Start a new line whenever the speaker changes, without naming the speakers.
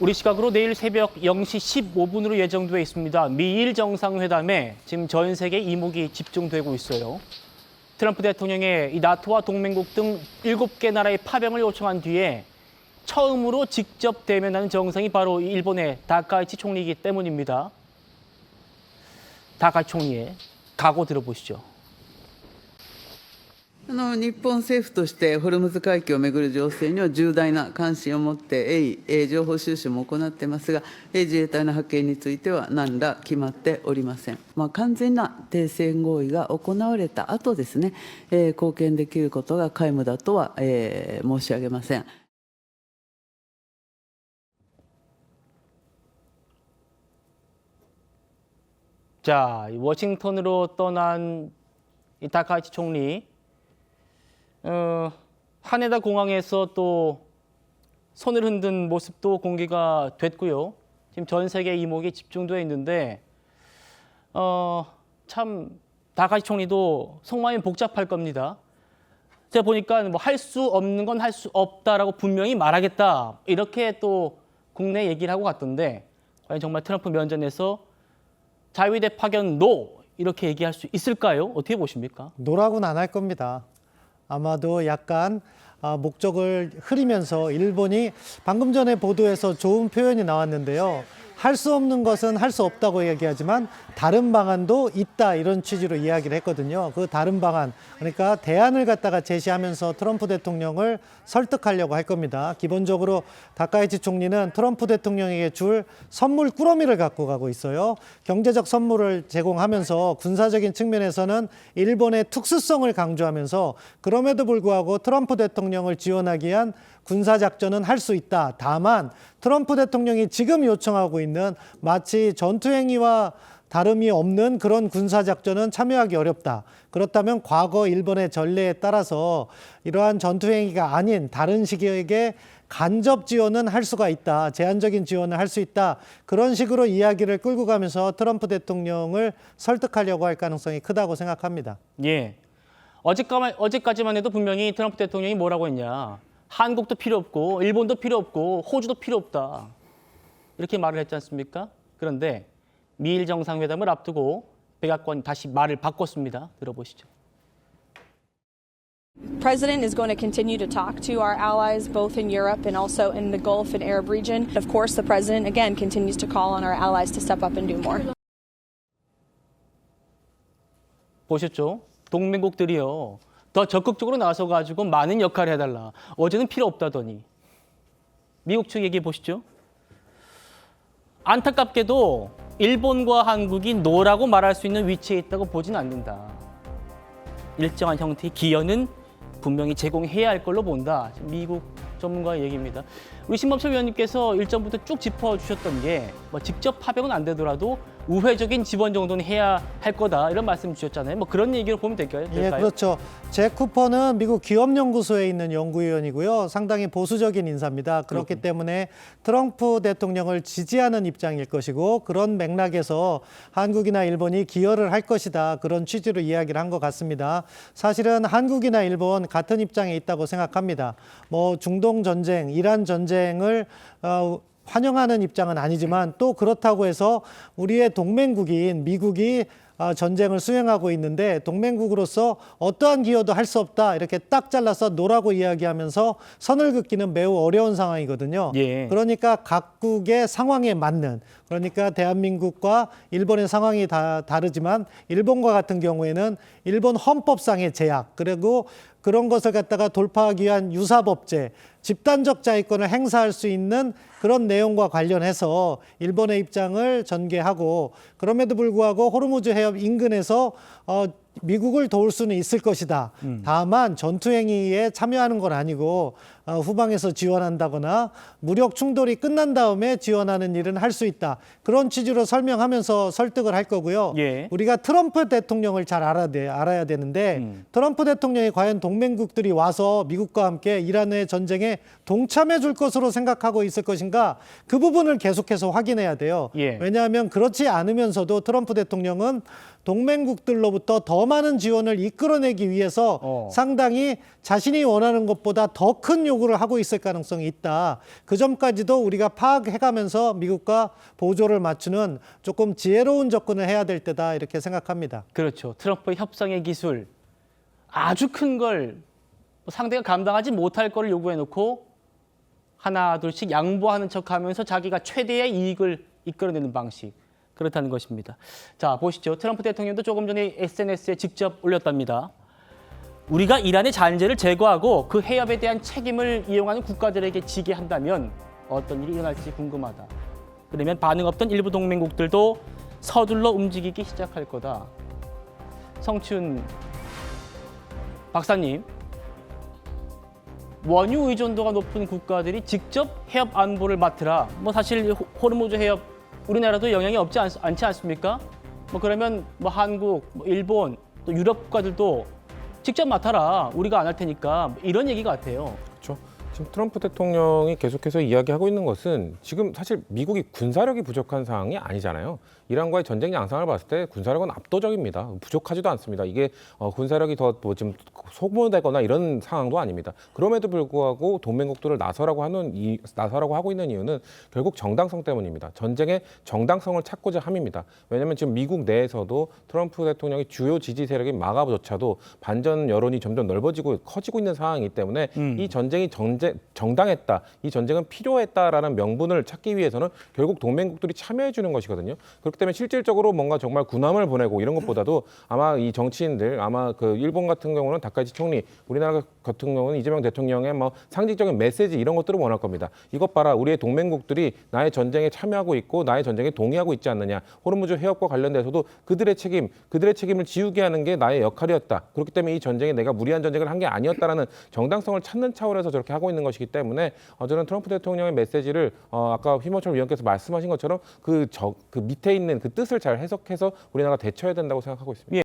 우리 시각으로 내일 새벽 0시 15분으로 예정돼 있습니다. 미일 정상회담에 지금 전 세계 이목이 집중되고 있어요. 트럼프 대통령의 이 나토와 동맹국 등 7개 나라의 파병을 요청한 뒤에 처음으로 직접 대면하는 정상이 바로 일본의 다카이치 총리이기 때문입니다. 다카이치 총리의 각오 들어보시죠.
日本政府としてホルムズ海峡をめぐる情勢には重大な関心を持って情報収集も行っていますが、自衛隊の派遣については何ら決まっておりません。完全な停戦合意が行われた後ですね、貢献できることが皆無だとは、申し上げません。
자, 워싱턴으로 떠난 이 다카이치 총리, 하네다 공항에서 또 손을 흔든 모습도 공개가 됐고요. 지금 전 세계 이목이 집중되어 있는데, 참 다카이치 총리도 속마음이 복잡할 겁니다. 제가 보니까 뭐 할 수 없는 건 할 수 없다라고 분명히 말하겠다 이렇게 또 국내 얘기를 하고 갔던데, 과연 정말 트럼프 면전에서 자위대 파견 노 이렇게 얘기할 수 있을까요? 어떻게 보십니까?
노라고는 안 할 겁니다. 아마도 약간 목적을 흐리면서 일본이 방금 전에 보도에서 좋은 표현이 나왔는데요. 할 수 없는 것은 할 수 없다고 얘기하지만 다른 방안도 있다 이런 취지로 이야기를 했거든요. 그 다른 방안, 그러니까 대안을 갖다가 제시하면서 트럼프 대통령을 설득하려고 할 겁니다. 기본적으로 다카이치 총리는 트럼프 대통령에게 줄 선물 꾸러미를 갖고 가고 있어요. 경제적 선물을 제공하면서 군사적인 측면에서는 일본의 특수성을 강조하면서 그럼에도 불구하고 트럼프 대통령을 지원하기 위한 군사작전은 할 수 있다. 다만 트럼프 대통령이 지금 요청하고 있는 마치 전투행위와 다름이 없는 그런 군사작전은 참여하기 어렵다. 그렇다면 과거 일본의 전례에 따라서 이러한 전투행위가 아닌 다른 시기에게 간접 지원은 할 수가 있다. 제한적인 지원을 할 수 있다. 그런 식으로 이야기를 끌고 가면서 트럼프 대통령을 설득하려고 할 가능성이 크다고 생각합니다.
예. 어제까지만 해도 분명히 트럼프 대통령이 뭐라고 했냐. 한국도 필요 없고 일본도 필요 없고 호주도 필요 없다. 이렇게 말을 했지 않습니까? 그런데 미일 정상회담을 앞두고 백악관이 다시 말을 바꿨습니다. 들어보시죠.
The President is going to continue to talk to our allies both in Europe and also in the Gulf and Arab region. Of course, the President again continues to call on our allies to step up and do more.
보셨죠? 동맹국들이요. 더 적극적으로 나서가지고 많은 역할을 해달라. 어제는 필요 없다더니. 미국 측 얘기 보시죠. 안타깝게도 일본과 한국이 노라고 말할 수 있는 위치에 있다고 보진 않는다. 일정한 형태의 기여는 분명히 제공해야 할 걸로 본다. 미국 전문가의 얘기입니다. 우리 신범철 위원님께서 일전부터 쭉 짚어주셨던 게 뭐 직접 파병은 안 되더라도 우회적인 지원 정도는 해야 할 거다 이런 말씀 주셨잖아요. 뭐 그런 얘기로 보면 될까요?
예, 그렇죠. 잭 쿠퍼는 미국 기업연구소에 있는 연구위원이고요. 상당히 보수적인 인사입니다. 그렇기 때문에 트럼프 대통령을 지지하는 입장일 것이고 그런 맥락에서 한국이나 일본이 기여를 할 것이다. 그런 취지로 이야기를 한 것 같습니다. 사실은 한국이나 일본 같은 입장에 있다고 생각합니다. 뭐 중동 전쟁, 이란 전쟁을 환영하는 입장은 아니지만 또 그렇다고 해서 우리의 동맹국인 미국이 전쟁을 수행하고 있는데 동맹국으로서 어떠한 기여도 할 수 없다 이렇게 딱 잘라서 노라고 이야기하면서 선을 긋기는 매우 어려운 상황이거든요.
예.
그러니까 각국의 상황에 맞는, 그러니까 대한민국과 일본의 상황이 다르지만 일본과 같은 경우에는 일본 헌법상의 제약, 그리고 그런 것을 갖다가 돌파하기 위한 유사법제, 집단적 자위권을 행사할 수 있는 그런 내용과 관련해서 일본의 입장을 전개하고, 그럼에도 불구하고 호르무즈 해협 인근에서 미국을 도울 수는 있을 것이다. 다만 전투행위에 참여하는 건 아니고 후방에서 지원한다거나 무력 충돌이 끝난 다음에 지원하는 일은 할 수 있다. 그런 취지로 설명하면서 설득을 할 거고요.
예.
우리가 트럼프 대통령을 잘 알아야 되는데 트럼프 대통령이 과연 동맹국들이 와서 미국과 함께 이란의 전쟁에 동참해 줄 것으로 생각하고 있을 것인가, 그 부분을 계속해서 확인해야 돼요.
예.
왜냐하면 그렇지 않으면서도 트럼프 대통령은 동맹국들로부터 더 많은 지원을 이끌어내기 위해서 상당히 자신이 원하는 것보다 더 큰 요구를 하고 있을 가능성이 있다. 그 점까지도 우리가 파악해가면서 미국과 보조를 맞추는 조금 지혜로운 접근을 해야 될 때다 이렇게 생각합니다.
그렇죠. 트럼프의 협상의 기술 아주 큰 걸 상대가 감당하지 못할 거를 요구해놓고 하나 둘씩 양보하는 척하면서 자기가 최대의 이익을 이끌어내는 방식. 그렇다는 것입니다. 자, 보시죠. 트럼프 대통령도 조금 전에 SNS에 직접 올렸답니다. 우리가 이란의 잔재를 제거하고 그 해협에 대한 책임을 이용하는 국가들에게 지게 한다면 어떤 일이 일어날지 궁금하다. 그러면 반응 없던 일부 동맹국들도 서둘러 움직이기 시작할 거다. 성춘 박사님, 원유 의존도가 높은 국가들이 직접 해협 안보를 맡으라. 뭐 사실 호르무즈 해협 우리나라도 영향이 없지 않지 않습니까? 뭐 그러면 뭐 한국, 뭐 일본, 또 유럽 국가들도 직접 맡아라. 우리가 안 할 테니까 뭐 이런 얘기 같아요.
그렇죠. 지금 트럼프 대통령이 계속해서 이야기하고 있는 것은 지금 사실 미국이 군사력이 부족한 상황이 아니잖아요. 이란과의 전쟁 양상을 봤을 때 군사력은 압도적입니다. 부족하지도 않습니다. 이게 군사력이 더 뭐 지금 소모되거나 이런 상황도 아닙니다. 그럼에도 불구하고 동맹국들을 나서라고 하고 있는 이유는 결국 정당성 때문입니다. 전쟁의 정당성을 찾고자 함입니다. 왜냐하면 지금 미국 내에서도 트럼프 대통령의 주요 지지 세력인 마가조차도 반전 여론이 점점 넓어지고 커지고 있는 상황이기 때문에 이 전쟁이 정당했다, 이 전쟁은 필요했다라는 명분을 찾기 위해서는 결국 동맹국들이 참여해 주는 것이거든요. 그렇기 때문에 실질적으로 뭔가 정말 군함을 보내고 이런 것보다도 아마 이 정치인들, 아마 그 일본 같은 경우는 다카이치 총리, 우리나라 같은 경우는 이재명 대통령의 뭐 상징적인 메시지 이런 것들을 원할 겁니다. 이것 봐라, 우리의 동맹국들이 나의 전쟁에 참여하고 있고 나의 전쟁에 동의하고 있지 않느냐. 호르무즈 해협과 관련돼서도 그들의 책임을 지우게 하는 게 나의 역할이었다. 그렇기 때문에 이 전쟁에 내가 무리한 전쟁을 한 게 아니었다라는 정당성을 찾는 차원에서 저렇게 하고 있는 것이기 때문에 저는 트럼프 대통령의 메시지를 아까 휘모철 위원께서 말씀하신 것처럼 그 밑에 있는 그 뜻을 잘 해석해서 우리나라가 대처해야 된다고 생각하고 있습니다.